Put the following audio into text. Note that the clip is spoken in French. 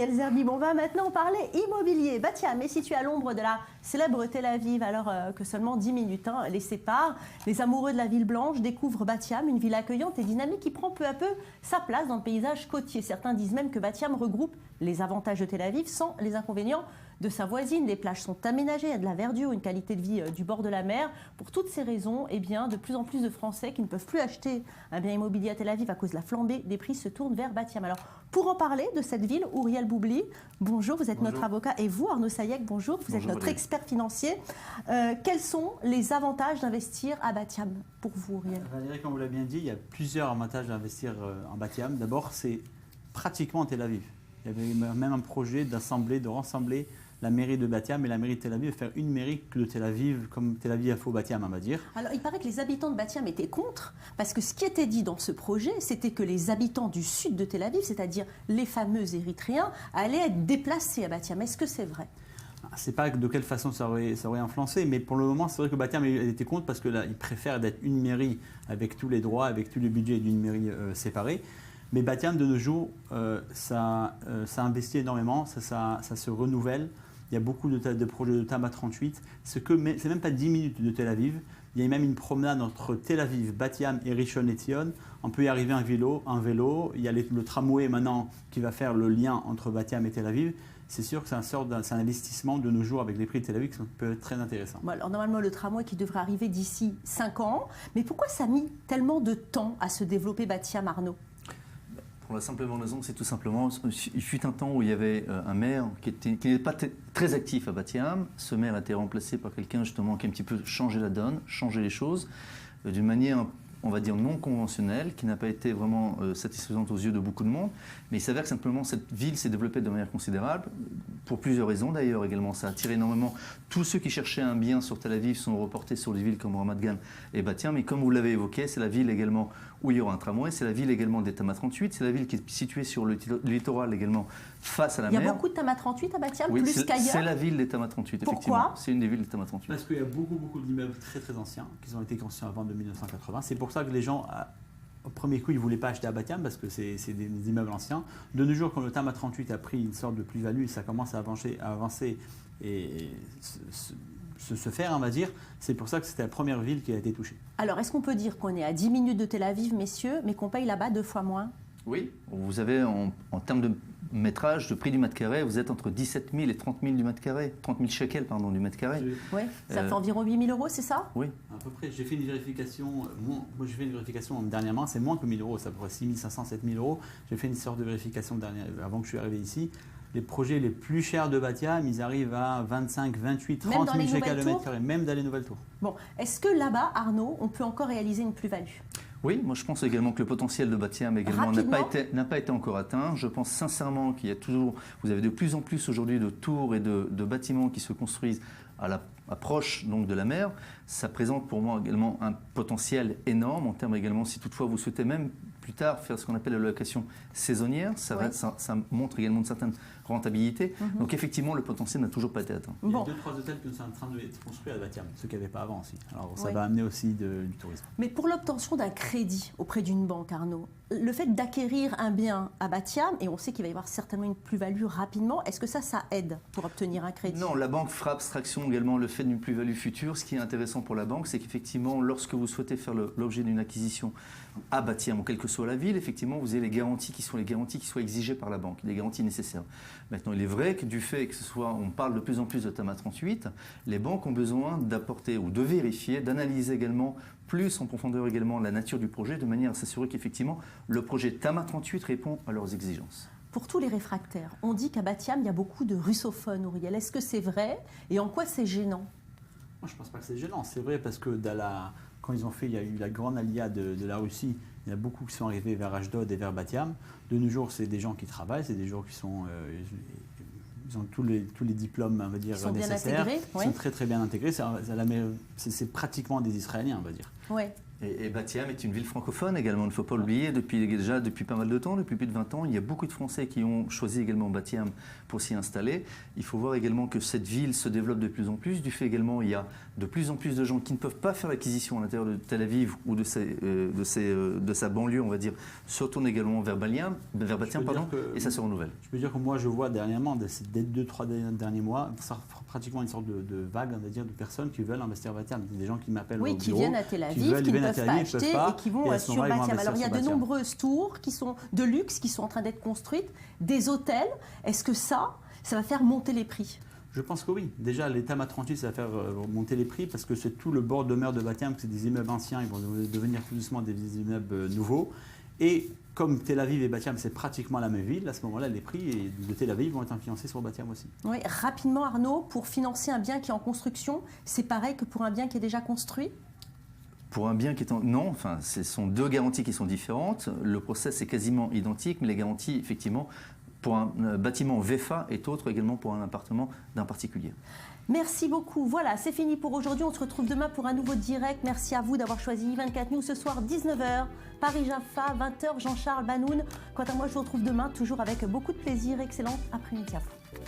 El Zerbi, on va maintenant parler immobilier. Batiam est situé à l'ombre de la célèbre Tel Aviv, alors que seulement 10 minutes les séparent. Les amoureux de la ville blanche découvrent Batiam, une ville accueillante et dynamique qui prend peu à peu sa place dans le paysage côtier. Certains disent même que Batiam regroupe les avantages de Tel Aviv sans les inconvénients de sa voisine. Les plages sont aménagées, il y a de la verdure, une qualité de vie du bord de la mer. Pour toutes ces raisons, eh bien, de plus en plus de Français qui ne peuvent plus acheter un bien immobilier à Tel Aviv à cause de la flambée des prix se tournent vers Batiam. Alors, pour en parler de cette ville, Ouriel Boubli, bonjour, vous êtes notre avocat, et vous, Arnaud Sayek, bonjour, vous êtes notre expert financier. Quels sont les avantages d'investir à Batiam pour vous, Ouriel? Valérie, comme vous l'avez bien dit, il y a plusieurs avantages d'investir en Batiam. D'abord, c'est pratiquement Tel Aviv. Il y avait même un projet de rassembler la mairie de Batiam et la mairie de Tel Aviv, faire une mairie de Tel Aviv, comme Tel Aviv a fait au Batiam, on va dire. Alors, il paraît que les habitants de Batiam étaient contre, parce que ce qui était dit dans ce projet, c'était que les habitants du sud de Tel Aviv, c'est-à-dire les fameux Érythréens, allaient être déplacés à Batiam. Est-ce que c'est vrai? Je ne sais pas de quelle façon ça aurait influencé, mais pour le moment, c'est vrai que Batiam était contre parce qu'ils préfèrent d'être une mairie avec tous les droits, avec tout le budget d'une mairie séparée. Mais Batiam, de nos jours, ça investit énormément, ça se renouvelle. Il y a beaucoup de projets de Tama 38. C'est même pas 10 minutes de Tel Aviv. Il y a même une promenade entre Tel Aviv, Batiam et Rishon LeZion. On peut y arriver en vélo. Il y a le tramway maintenant qui va faire le lien entre Batiam et Tel Aviv. C'est sûr que c'est un investissement de nos jours avec les prix de Tel Aviv qui peut être très intéressant. Bon, alors normalement, le tramway qui devrait arriver d'ici 5 ans. Mais pourquoi ça a mis tellement de temps à se développer Batiam, Arnaud? Pour la simple raison, c'est tout simplement, il fut un temps où il y avait un maire qui n'était pas très actif à Batiam. Ce maire a été remplacé par quelqu'un justement qui a un petit peu changé la donne, changé les choses, d'une manière, on va dire, non conventionnelle, qui n'a pas été vraiment satisfaisante aux yeux de beaucoup de monde. Mais il s'avère que simplement cette ville s'est développée de manière considérable, pour plusieurs raisons d'ailleurs également. Ça a attiré énormément. Tous ceux qui cherchaient un bien sur Tel Aviv sont reportés sur des villes comme Ramat Gan et Batiam. Mais comme vous l'avez évoqué, c'est la ville également où il y aura un tramway, c'est la ville également des Tama 38, c'est la ville qui est située sur le littoral également face à la mer. Il y a beaucoup de Tama 38 à Batiam, oui, plus qu'ailleurs. C'est la ville des Tama 38, Pourquoi? effectivement. C'est une des villes des Tama 38. Parce qu'il y a beaucoup d'immeubles très anciens qui ont été construits avant 1980. C'est pour ça que les gens, au premier coup, ils ne voulaient pas acheter à Batiam parce que c'est des immeubles anciens. De nos jours, quand le Tama 38 a pris une sorte de plus-value, ça commence à avancer et se faire, on va dire. C'est pour ça que c'était la première ville qui a été touchée. Alors, est-ce qu'on peut dire qu'on est à 10 minutes de Tel Aviv, messieurs, mais qu'on paye là-bas 2 fois moins? Oui, vous avez en termes de métrage, de prix du mètre carré, vous êtes entre 17 000 et 30 000 du mètre carré, 30 000 shekels pardon, du mètre carré. Oui, ça fait environ 8 000 euros, c'est ça? Oui. À peu près, j'ai fait une vérification, dernièrement, c'est moins que 1 000 euros, c'est à peu près 6 500, 7 000 euros. J'ai fait une sorte de vérification avant que je suis arrivé ici. Les projets les plus chers de Batiam, ils arrivent à 25, 28, 30 000 shekels le mètre carré, même dans les nouvelles tours. Bon, est-ce que là-bas, Arnaud, on peut encore réaliser une plus-value? Oui, moi je pense également que le potentiel de Batiam également n'a pas été encore atteint. Je pense sincèrement qu'il y a toujours, vous avez de plus en plus aujourd'hui de tours et de bâtiments qui se construisent à l'approche donc de la mer. Ça présente pour moi également un potentiel énorme en termes également, si toutefois vous souhaitez même plus tard faire ce qu'on appelle la location saisonnière, ça montre également une certaine rentabilité. Donc effectivement, le potentiel n'a toujours pas été atteint. Il y a 2-3 hôtels qui sont en train d'être construits à Batiam, ceux qu'il n'y avait pas avant aussi. Alors ça va amener aussi du tourisme. Mais pour l'obtention d'un crédit auprès d'une banque, Arnaud, le fait d'acquérir un bien à Batiam, et on sait qu'il va y avoir certainement une plus-value rapidement, est-ce que ça aide pour obtenir un crédit? Non, la banque fera abstraction également le fait d'une plus-value future. Ce qui est intéressant pour la banque, c'est qu'effectivement, lorsque vous souhaitez faire l'objet d'une acquisition à Batiam, ou quelle que soit la ville, effectivement, vous avez les garanties qui soient exigées par la banque, les garanties nécessaires. Maintenant, il est vrai que du fait que on parle de plus en plus de Tama 38, les banques ont besoin d'apporter ou de vérifier, d'analyser également plus en profondeur également la nature du projet, de manière à s'assurer qu'effectivement, le projet Tama 38 répond à leurs exigences. Pour tous les réfractaires, on dit qu'à Batiam, il y a beaucoup de russophones, Ouriel. Est-ce que c'est vrai? Et en quoi c'est gênant? Moi, je ne pense pas que c'est gênant. C'est vrai parce que quand il y a eu la grande alia de la Russie, il y en a beaucoup qui sont arrivés vers Ashdod et vers Batiam. De nos jours, c'est des gens qui travaillent, c'est des gens qui sont... ils ont tous les diplômes, on va dire, nécessaires. Ils sont très bien intégrés. C'est pratiquement des Israéliens, on va dire. Ouais. Et Batiam est une ville francophone également, il ne faut pas l'oublier, depuis pas mal de temps, depuis plus de 20 ans, il y a beaucoup de Français qui ont choisi également Batiam pour s'y installer. Il faut voir également que cette ville se développe de plus en plus, du fait également il y a de plus en plus de gens qui ne peuvent pas faire l'acquisition à l'intérieur de Tel Aviv ou de sa banlieue, on va dire, se retournent également vers Batiam, et ça se renouvelle. Je peux dire que moi je vois dernièrement, dès 2-3 derniers mois, pratiquement une sorte de vague, on va dire, de personnes qui veulent investir à Batiam. Des gens qui m'appellent au bureau, qui viennent à Tel Aviv, qui ne peuvent pas acheter et qui vont sur Batiam. Alors il y a de nombreuses tours qui sont de luxe, qui sont en train d'être construites, des hôtels. Est-ce que ça va faire monter les prix? Je pense que oui. Déjà, les Tama 38, ça va faire monter les prix parce que c'est tout le bord de mer de Batiam, c'est des immeubles anciens, ils vont devenir tout doucement des immeubles nouveaux. Et comme Tel Aviv et Batiam, c'est pratiquement la même ville, à ce moment-là, les prix de Tel Aviv vont être influencés sur Batiam aussi. Oui, rapidement Arnaud, pour financer un bien qui est en construction, c'est pareil que pour un bien qui est déjà construit? Pour un bien qui est en... Non, enfin, ce sont deux garanties qui sont différentes. Le process est quasiment identique, mais les garanties, effectivement, pour un bâtiment VEFA est autre également pour un appartement d'un particulier. Merci beaucoup. Voilà, c'est fini pour aujourd'hui. On se retrouve demain pour un nouveau direct. Merci à vous d'avoir choisi I24 News ce soir, 19h, Paris-Jaffa, 20h, Jean-Charles Banoun. Quant à moi, je vous retrouve demain, toujours avec beaucoup de plaisir. Excellent après-midi à vous.